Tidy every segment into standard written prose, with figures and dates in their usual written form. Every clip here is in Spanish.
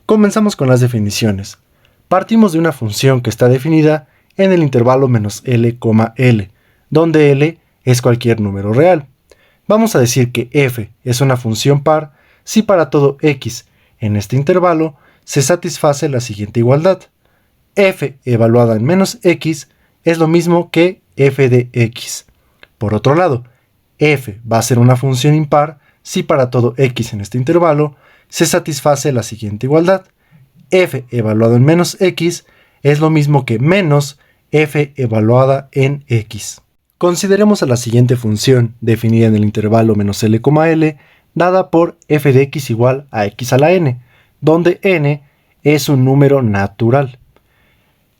Comenzamos con las definiciones. Partimos de una función que está definida en el intervalo -L, L, donde L es cualquier número real. Vamos a decir que f es una función par si para todo x en este intervalo se satisface la siguiente igualdad. F evaluada en menos x es lo mismo que f de x. Por otro lado, f va a ser una función impar si para todo x en este intervalo se satisface la siguiente igualdad. F evaluado en menos x es lo mismo que menos f evaluada en x. Consideremos a la siguiente función definida en el intervalo -L, L, dada por f de x igual a x a la n, donde n es un número natural.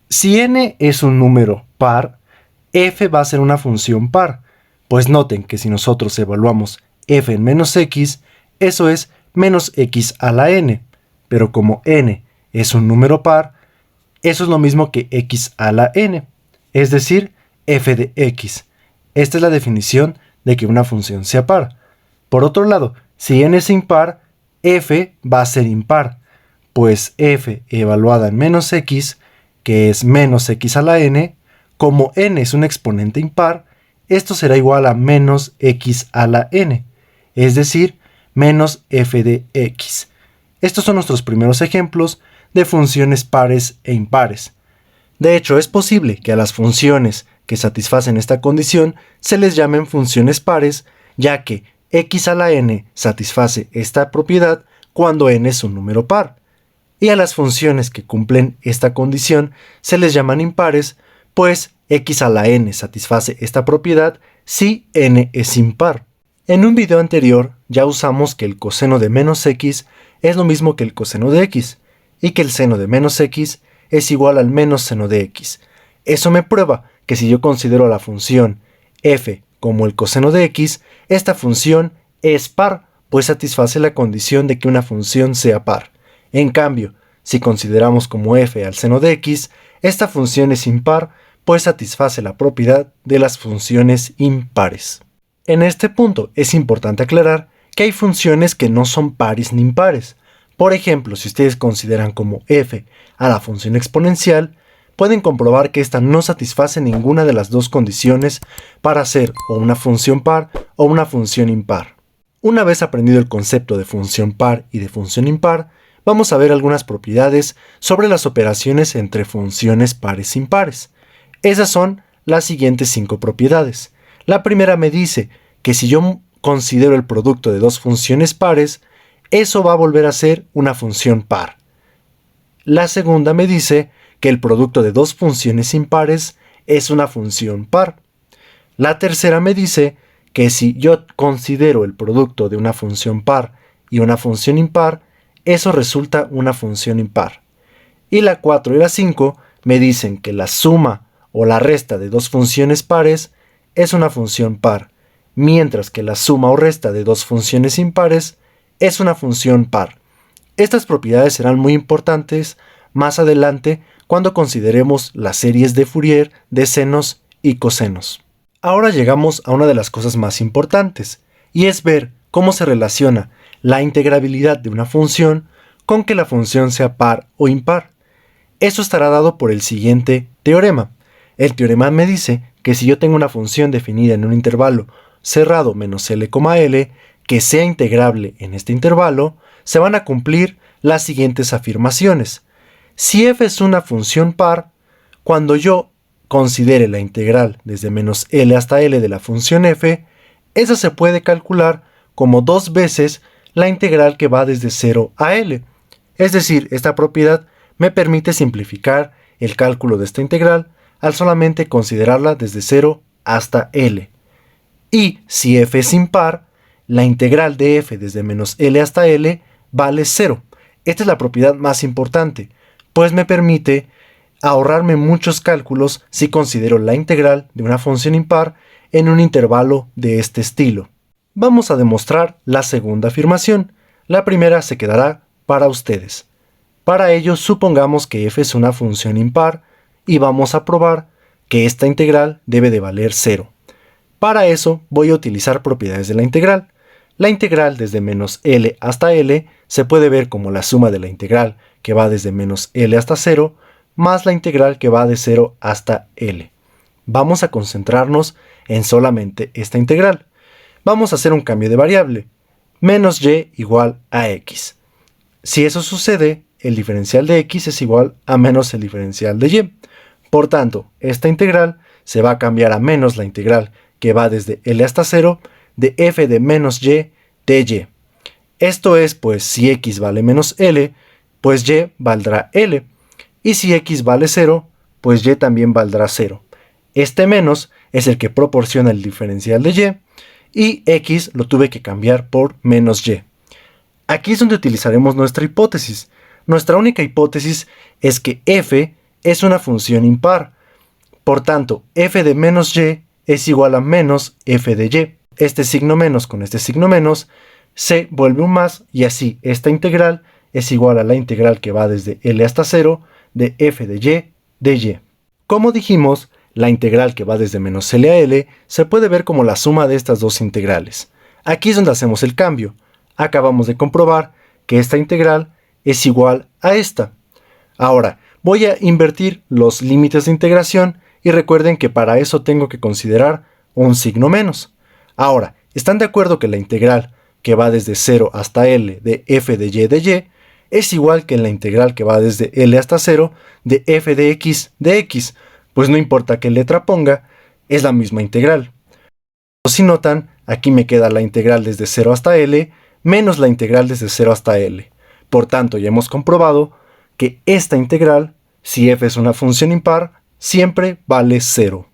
Si n es un número par, f va a ser una función par, pues noten que si nosotros evaluamos f en menos x, eso es menos x a la n, pero como n es un número par, eso es lo mismo que x a la n, es decir, f de x. Esta es la definición de que una función sea par. Por otro lado, si n es impar, f va a ser impar, pues f evaluada en menos x, que es menos x a la n, como n es un exponente impar, esto será igual a menos x a la n, es decir, menos f de x. Estos son nuestros primeros ejemplos de funciones pares e impares. De hecho, es posible que a las funciones que satisfacen esta condición se les llamen funciones pares, ya que x a la n satisface esta propiedad cuando n es un número par. Y a las funciones que cumplen esta condición se les llaman impares, pues x a la n satisface esta propiedad si n es impar. En un video anterior ya usamos que el coseno de menos x es lo mismo que el coseno de x, y que el seno de menos x es igual al menos seno de x. Eso me prueba que si yo considero la función f como el coseno de x, esta función es par, pues satisface la condición de que una función sea par. En cambio, si consideramos como f al seno de x, esta función es impar, pues satisface la propiedad de las funciones impares. En este punto es importante aclarar que hay funciones que no son pares ni impares. Por ejemplo, si ustedes consideran como f a la función exponencial, pueden comprobar que esta no satisface ninguna de las dos condiciones para ser o una función par o una función impar. Una vez aprendido el concepto de función par y de función impar, vamos a ver algunas propiedades sobre las operaciones entre funciones pares e impares. Esas son las siguientes 5 propiedades. La primera me dice que si yo considero el producto de dos funciones pares, eso va a volver a ser una función par. La segunda me dice que el producto de dos funciones impares es una función par. La tercera me dice que si yo considero el producto de una función par y una función impar, eso resulta una función impar. Y la 4 y la 5 me dicen que la suma o la resta de dos funciones pares es una función par, mientras que la suma o resta de dos funciones impares es una función par. Estas propiedades serán muy importantes más adelante cuando consideremos las series de Fourier de senos y cosenos. Ahora llegamos a una de las cosas más importantes, y es ver cómo se relaciona la integrabilidad de una función con que la función sea par o impar. Eso estará dado por el siguiente teorema. El teorema me dice que si yo tengo una función definida en un intervalo cerrado -L, L, que sea integrable en este intervalo, se van a cumplir las siguientes afirmaciones. Si f es una función par, cuando yo considere la integral desde -L hasta L de la función f, esa se puede calcular como 2 veces la integral que va desde 0 a L. Es decir, esta propiedad me permite simplificar el cálculo de esta integral al solamente considerarla desde 0 hasta L. Y si f es impar, la integral de f desde -L hasta L vale 0. Esta es la propiedad más importante, pues me permite ahorrarme muchos cálculos si considero la integral de una función impar en un intervalo de este estilo. Vamos a demostrar la segunda afirmación. La primera se quedará para ustedes. Para ello, supongamos que f es una función impar y vamos a probar que esta integral debe de valer 0. Para eso voy a utilizar propiedades de la integral. La integral desde menos L hasta L se puede ver como la suma de la integral que va desde menos L hasta 0 más la integral que va de 0 hasta L. Vamos a concentrarnos en solamente esta integral. Vamos a hacer un cambio de variable. Menos y igual a x. Si eso sucede, el diferencial de x es igual a menos el diferencial de y. Por tanto, esta integral se va a cambiar a menos la integral que va desde L hasta 0 de f de menos y de y. Esto es, pues, si x vale menos L, pues y valdrá L. Y si x vale 0, pues y también valdrá 0. Este menos es el que proporciona el diferencial de y x lo tuve que cambiar por menos y. Aquí es donde utilizaremos nuestra hipótesis. Nuestra única hipótesis es que f es una función impar. Por tanto, f de menos y es igual a menos f de y. Este signo menos con este signo menos se vuelve un más y así esta integral es igual a la integral que va desde L hasta 0 de f de y. Como dijimos, la integral que va desde menos L a L se puede ver como la suma de estas dos integrales. Aquí es donde hacemos el cambio. Acabamos de comprobar que esta integral es igual a esta. Ahora, voy a invertir los límites de integración y recuerden que para eso tengo que considerar un signo menos. Ahora, ¿están de acuerdo que la integral que va desde 0 hasta L de f de y es igual que la integral que va desde L hasta 0 de f de x? Pues no importa qué letra ponga, es la misma integral. Si notan, aquí me queda la integral desde 0 hasta L menos la integral desde 0 hasta L. Por tanto, ya hemos comprobado que esta integral, si f es una función impar, siempre vale 0.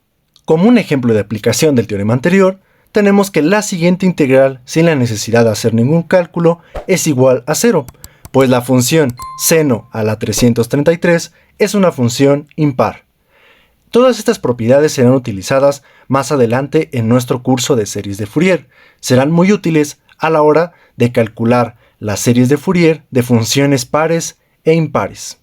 Como un ejemplo de aplicación del teorema anterior, tenemos que la siguiente integral, sin la necesidad de hacer ningún cálculo, es igual a 0, pues la función seno a la 333 es una función impar. Todas estas propiedades serán utilizadas más adelante en nuestro curso de series de Fourier. Serán muy útiles a la hora de calcular las series de Fourier de funciones pares e impares.